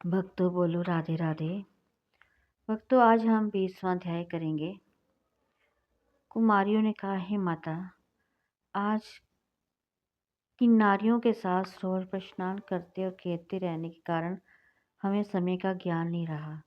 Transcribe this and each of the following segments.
भक्तों बोलो राधे राधे। भक्तों आज हम 20वां अध्याय करेंगे। कुमारियों ने कहा, हे माता, आज किन्नारियों के साथ सरोवर पर स्नान करते और खेलते रहने के कारण हमें समय का ज्ञान नहीं रहा।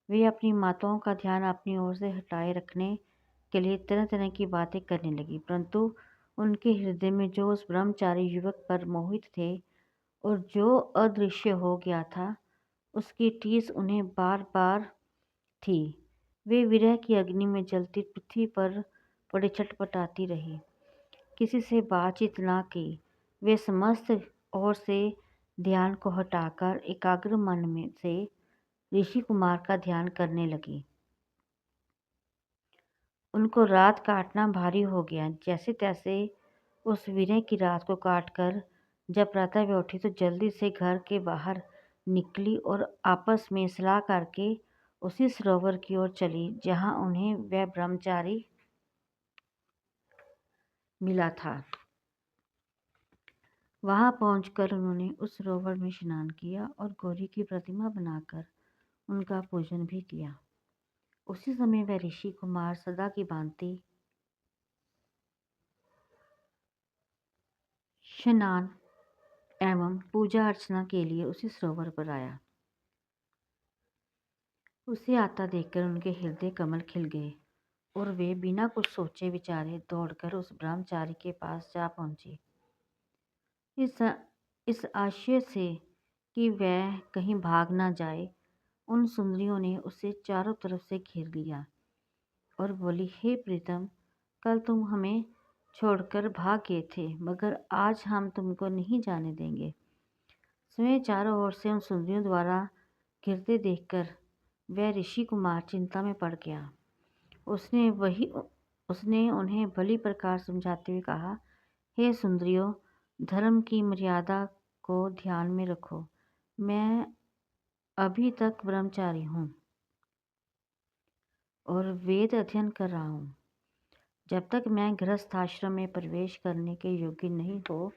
वे अपनी माताओं का ध्यान अपनी ओर से हटाए रखने के लिए तरह तरह की बातें करने लगी, परंतु उनके हृदय में जो उस ब्रह्मचारी युवक पर मोहित थे और जो अदृश्य हो गया था, उसकी टीस उन्हें बार बार थी। वे विरह की अग्नि में जलती पृथ्वी पर पड़े छटपटाती रही, किसी से बातचीत न की। वे समस्त ओर से ध्यान को हटाकर एकाग्र मन में से ऋषि कुमार का ध्यान करने लगी। उनको रात काटना भारी हो गया। जैसे तैसे उस विरह की रात को काटकर जब प्रातः वे उठी तो जल्दी से घर के बाहर निकली और आपस में सलाह करके उसी सरोवर की ओर चली जहां उन्हें वह ब्रह्मचारी मिला था। वहां पहुंचकर उन्होंने उस सरोवर में स्नान किया और गौरी की प्रतिमा बनाकर उनका पूजन भी किया। उसी समय वह ऋषि कुमार सदा की भांति स्नान एवं पूजा अर्चना के लिए उसी सरोवर पर आया। उसे आता देखकर उनके हृदय कमल खिल गए और वे बिना कुछ सोचे विचारे दौड़कर उस ब्रह्मचारी के पास जा पहुंचे। इस आशय से कि वह कहीं भाग ना जाए, उन सुंदरियों ने उसे चारों तरफ से घेर लिया और बोली, हे प्रीतम, कल तुम हमें छोड़कर भाग गए थे, मगर आज हम तुमको नहीं जाने देंगे। स्वयं चारों ओर से उन सुंदरियों द्वारा घिरते देखकर वह ऋषि कुमार चिंता में पड़ गया। उसने उन्हें भली प्रकार समझाते हुए कहा, हे सुंदरियों, धर्म की मर्यादा को ध्यान में रखो। मैं अभी तक ब्रह्मचारी हूँ और वेद अध्ययन कर रहा हूँ। जब तक मैं गृहस्थ आश्रम में प्रवेश करने के योग्य नहीं हो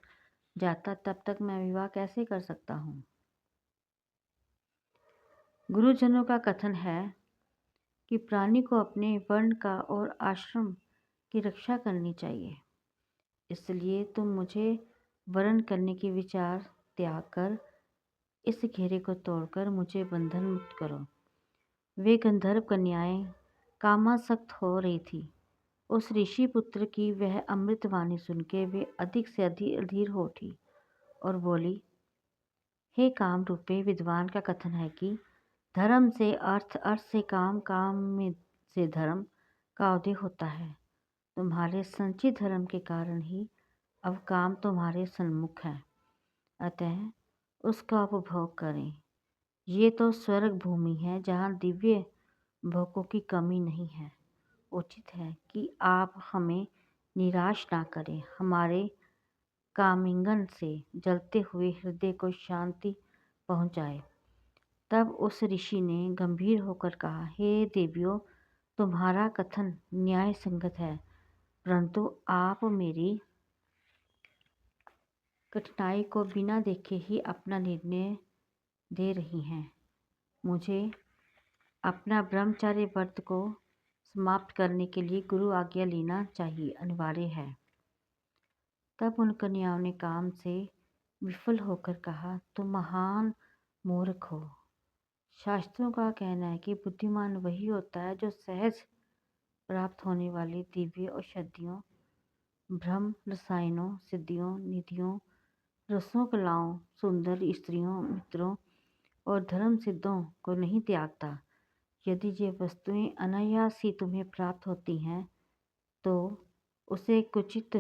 जाता, तब तक मैं विवाह कैसे कर सकता हूँ। गुरुजनों का कथन है कि प्राणी को अपने वर्ण का और आश्रम की रक्षा करनी चाहिए। इसलिए तुम मुझे वरण करने की विचार त्याग कर इस घेरे को तोड़कर मुझे बंधन मुक्त करो। वे गंधर्व कन्याएं कामासक्त हो रही थी। उस ऋषि पुत्र की वह अमृतवाणी सुनके वे अधिक से अधिक अधीर हो उठी और बोली, हे काम रूपे विद्वान का कथन है कि धर्म से अर्थ, अर्थ से काम, काम में से धर्म का उदय होता है। तुम्हारे संचित धर्म के कारण ही अब काम तुम्हारे सन्मुख है, अतः उसका उपभोग करें। ये तो स्वर्ग भूमि है जहाँ दिव्य भोगों की कमी नहीं है। उचित है कि आप हमें निराश ना करें। हमारे कामिंगन से जलते हुए हृदय को शांति पहुँचाए। तब उस ऋषि ने गंभीर होकर कहा, हे देवियों, तुम्हारा कथन न्याय संगत है, परंतु आप मेरी कठिनाई को बिना देखे ही अपना निर्णय दे रही हैं। मुझे अपना ब्रह्मचर्य व्रत को समाप्त करने के लिए गुरु आज्ञा लेना चाहिए, अनिवार्य है। तब उन कन्याओं ने काम से विफल होकर कहा, तुम महान मूर्ख हो। शास्त्रों का कहना है कि बुद्धिमान वही होता है जो सहज प्राप्त होने वाली दिव्य औषधियों, ब्रह्म रसायनों, सिद्धियों, निधियों, रसों, कलाओं, सुंदर स्त्रियों, मित्रों और धर्म सिद्धों को नहीं त्यागता। यदि ये वस्तुएं अनायास ही तुम्हें प्राप्त होती हैं तो उसे किंचित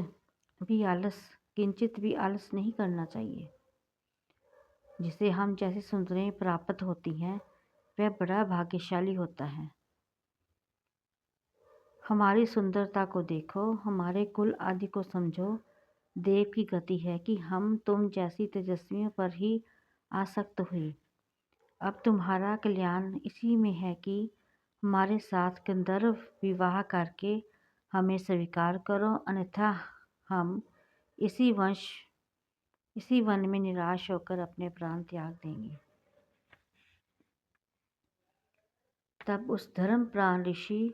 भी आलस नहीं करना चाहिए। जिसे हम जैसी सुंदरें प्राप्त होती हैं वह बड़ा भाग्यशाली होता है। हमारी सुंदरता को देखो, हमारे कुल आदि को समझो। देव की गति है कि हम तुम जैसी तेजस्वियों पर ही आसक्त हुए। अब तुम्हारा कल्याण इसी में है कि हमारे साथ गंधर्व विवाह करके हमें स्वीकार करो, अन्यथा हम इसी वन में निराश होकर अपने प्राण त्याग देंगे। तब उस धर्मप्राण ऋषि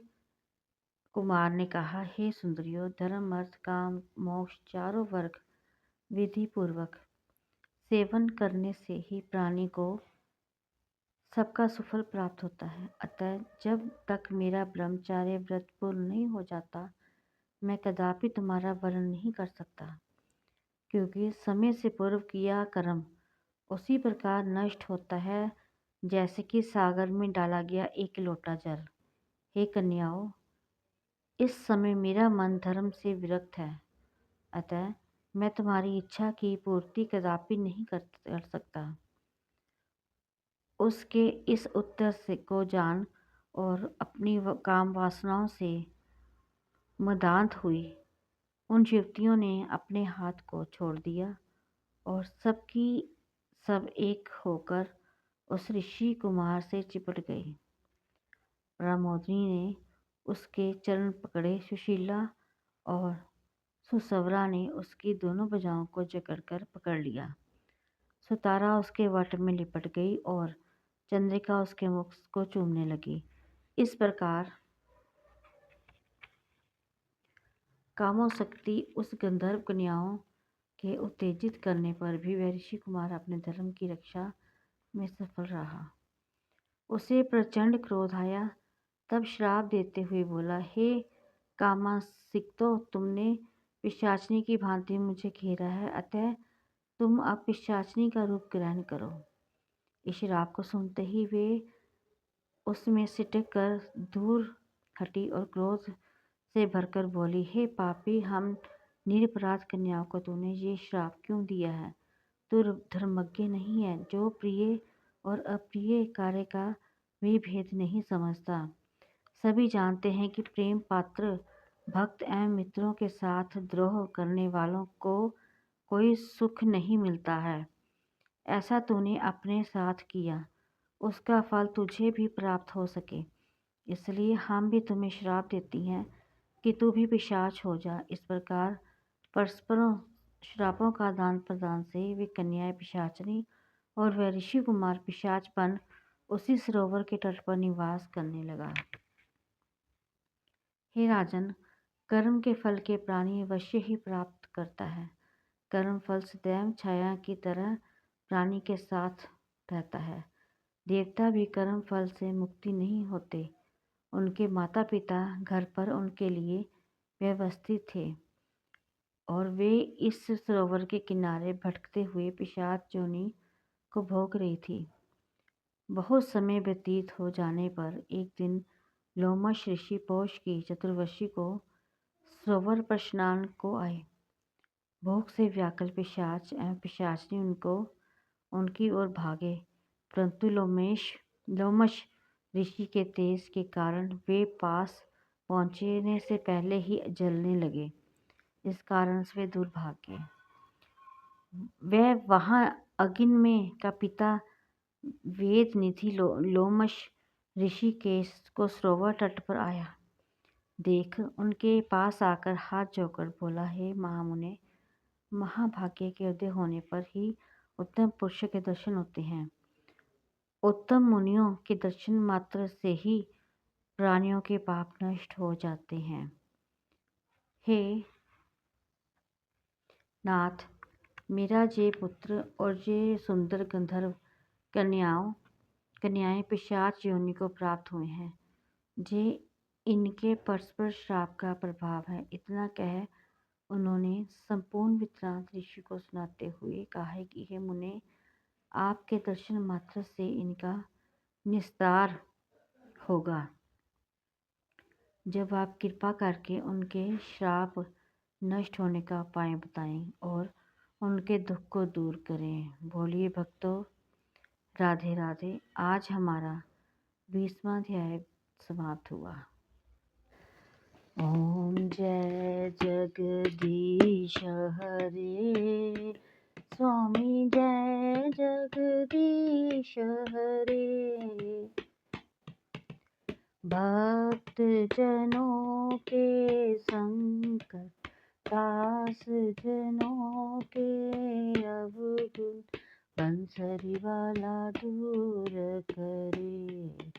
कुमार ने कहा, हे सुंदरियों, धर्म अर्थ काम मोक्ष चारों वर्ग विधि पूर्वक सेवन करने से ही प्राणी को सबका सुफल प्राप्त होता है। अतः जब तक मेरा ब्रह्मचार्य व्रत पूर्ण नहीं हो जाता, मैं कदापि तुम्हारा वर्ण नहीं कर सकता, क्योंकि समय से पूर्व किया कर्म उसी प्रकार नष्ट होता है जैसे कि सागर में डाला गया एक लोटा जल। हे कन्याओं, इस समय मेरा मन धर्म से विरक्त है, अतः मैं तुम्हारी इच्छा की पूर्ति कदापि नहीं कर सकता। उसके इस उत्तर से को जान और अपनी काम वासनाओं से मदान्त हुई उन युवतियों ने अपने हाथ को छोड़ दिया और सबकी सब एक होकर उस ऋषि कुमार से चिपट गई। प्रमोदिनी ने उसके चरण पकड़े। सुशीला और सुसवरा ने उसकी दोनों भुजाओं को जकड़कर पकड़ लिया। सुतारा उसके वट में लिपट गई और चंद्रिका उसके मुख को चूमने लगी। इस प्रकार कामोशक्ति उस गंधर्व कन्याओं के उत्तेजित करने पर भी वह ऋषि कुमार अपने धर्म की रक्षा में सफल रहा। उसे प्रचंड क्रोध आया, तब श्राप देते हुए बोला, हे कामासिक्तो, तुमने पिशाचिनी की भांति मुझे घेरा है, अतः तुम अब पिशाचिनी का रूप ग्रहण करो। इस श्राप को सुनते ही वे उसमें सिटक कर दूर हटी और क्रोध से भरकर बोली, हे पापी, हम निरपराध कन्याओं को तूने ये श्राप क्यों दिया है? तू धर्मज्ञ नहीं है, जो प्रिय और अप्रिय कार्य का भी भेद नहीं समझता। सभी जानते हैं कि प्रेम पात्र भक्त एवं मित्रों के साथ द्रोह करने वालों को कोई सुख नहीं मिलता है। ऐसा तूने अपने साथ किया, उसका फल तुझे भी प्राप्त हो सके, इसलिए हम भी तुम्हें श्राप देती हैं कि तू भी पिशाच हो जा। इस प्रकार परस्परों श्रापों का आदान प्रदान से वे कन्याएं पिशाचनी और वह ऋषि कुमार पिशाच बन उसी सरोवर के तट पर निवास करने लगा। हे राजन, कर्म के फल के प्राणी अवश्य ही प्राप्त करता है। कर्म फल सदैव छाया की तरह प्राणी के साथ रहता है। देवता भी कर्म फल से मुक्ति नहीं होते। उनके माता पिता घर पर उनके लिए व्यवस्थित थे और वे इस सरोवर के किनारे भटकते हुए पिशाच योनि को भोग रही थी। बहुत समय व्यतीत हो जाने पर एक दिन लोमश ऋषि पौष की चतुर्दशी को सरोवर पर स्नान को आए। भोग से व्याकुल पिशाच एवं पिशाचिनी उनकी ओर भागे, परंतु लोमश ऋषि के तेज के कारण वे पास पहुंचने से पहले ही जलने लगे। इस कारण से वे दूर भाग गए। वह वहां अग्नि में का पिता वेद निधि लोमश ऋषि को सरोवर तट पर आया देख उनके पास आकर हाथ जोड़कर बोला, हे महामुने, महाभाग्य के उदय होने पर ही उत्तम पुरुष के दर्शन होते हैं। उत्तम मुनियों के दर्शन मात्र से ही प्राणियों के पाप नष्ट हो जाते हैं। हे नाथ, मेरा जे पुत्र और जे सुंदर गंधर्व कन्याएं पिशाच योनि को प्राप्त हुए हैं, जे इनके परस्पर श्राप का प्रभाव है। इतना कह उन्होंने संपूर्ण वृत्तांत ऋषि को सुनाते हुए कहा कि हे मुने, आपके दर्शन मात्र से इनका निस्तार होगा। जब आप कृपा करके उनके श्राप नष्ट होने का उपाय बताएं और उनके दुख को दूर करें। बोलिए भक्तों, राधे राधे। आज हमारा 20वां अध्याय समाप्त हुआ। ओम जय जगदीश हरे, स्वामी जय जगदीश हरे। भक्त जनों के संकट, दास जनों के अवगुण, बंसरी वाला दूर करे।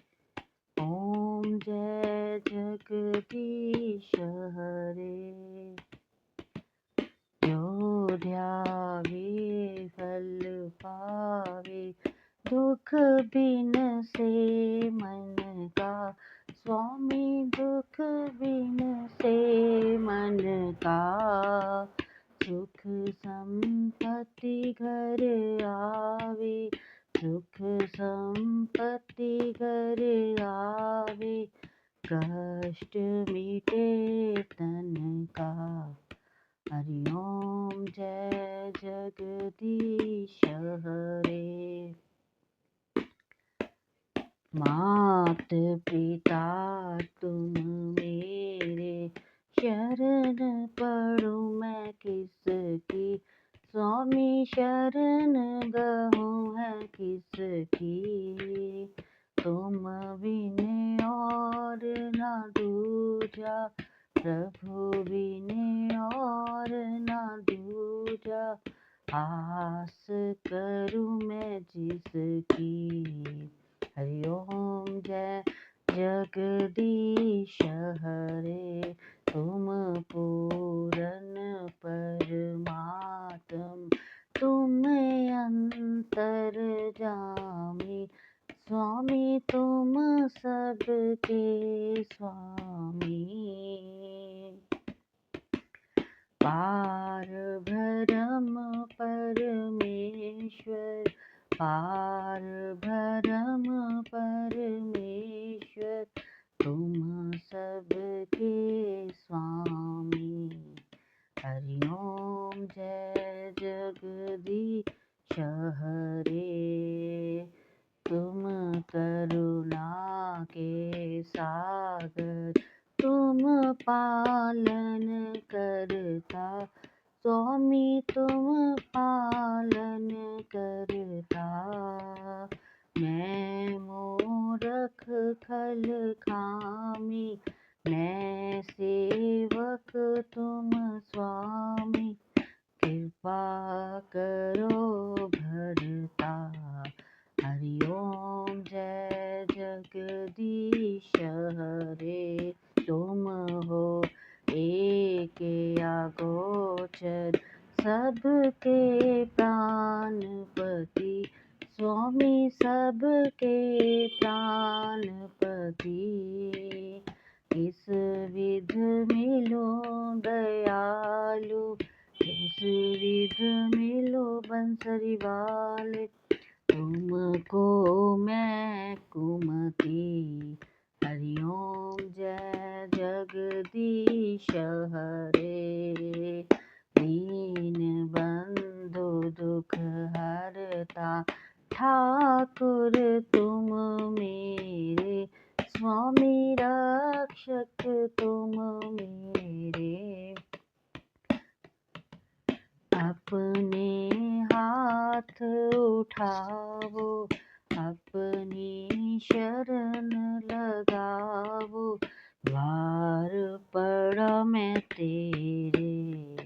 ओम जय जगदीश हरे। जो ध्यावे फल पावे, दुख बिन से मन का। स्वामी दुख बिन से मन का। सुख संपत्ति घर आवे, सुख संपत्ति घर आवे। कष्ट मिटे तन का। हरि ओम जय जगदीश हरे। मात पिता तुम मेरे, शरण पढ़ूं मैं किसकी। स्वामी शरण गहूँ है किसकी। तुम बिन और न दूजा, प्रभु बिन और न दूजा। आस करूँ मैं जिसकी। हरि ओम जय जगदीश हरे। तुम पूरन परमात्म, तुम अंतर्यामी। स्वामी तुम सबके स्वामी। पार ब्रह्म परमेश्वर, पार ब्रह्म परमेश्वर। तुम सबके स्वामी। हरि ओम जय जगदीश हरे। तुम करुणा के सागर, तुम पालन करता। स्वामी तुम पालन करता। मैं मूरख खल खामी, मैं सेवक तुम स्वामी। कृपा करो भरता। हरि ओम जय जगदीश हरे। तुम हो एक अगोचर, सबके प्राणपति। स्वामी सबके प्राणपति। किस विध मिलो दयालु, किस विध मिलो बंसरी वाले। तुमको मैं कुमति। हरि ओम जय जगदीश हरे। दीन बंधु दुख हरता, ठाकुर तुम मेरे। स्वामी रक्षक तुम मेरे। अपने हाथ उठाओ, अपनी शरण लगाओ। द्वार पड़ा मैं तेरे।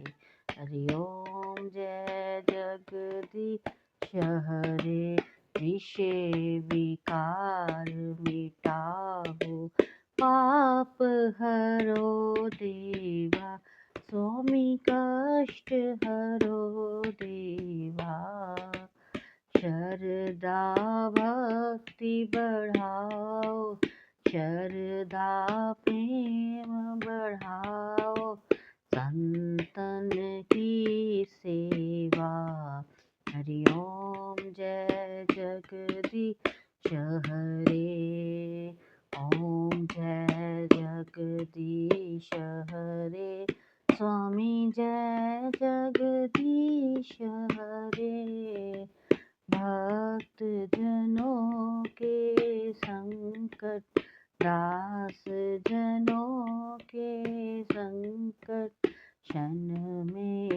हरि ओम जय जगदीश हरे। विषय विकार मिटाओ, पाप हरो देवा। स्वामी कष्ट हरो देवा। शरदा भक्ति बढ़ाओ, शरदा प्रेम बढ़ाओ। संतन की सेवा। हरि ओम जय जगदीश हरे। ओम जय जगदीश हरे। स्वामी जय जगदीश हरे। भक्त जनों के संकट, दास जनों के संकट। क्षण में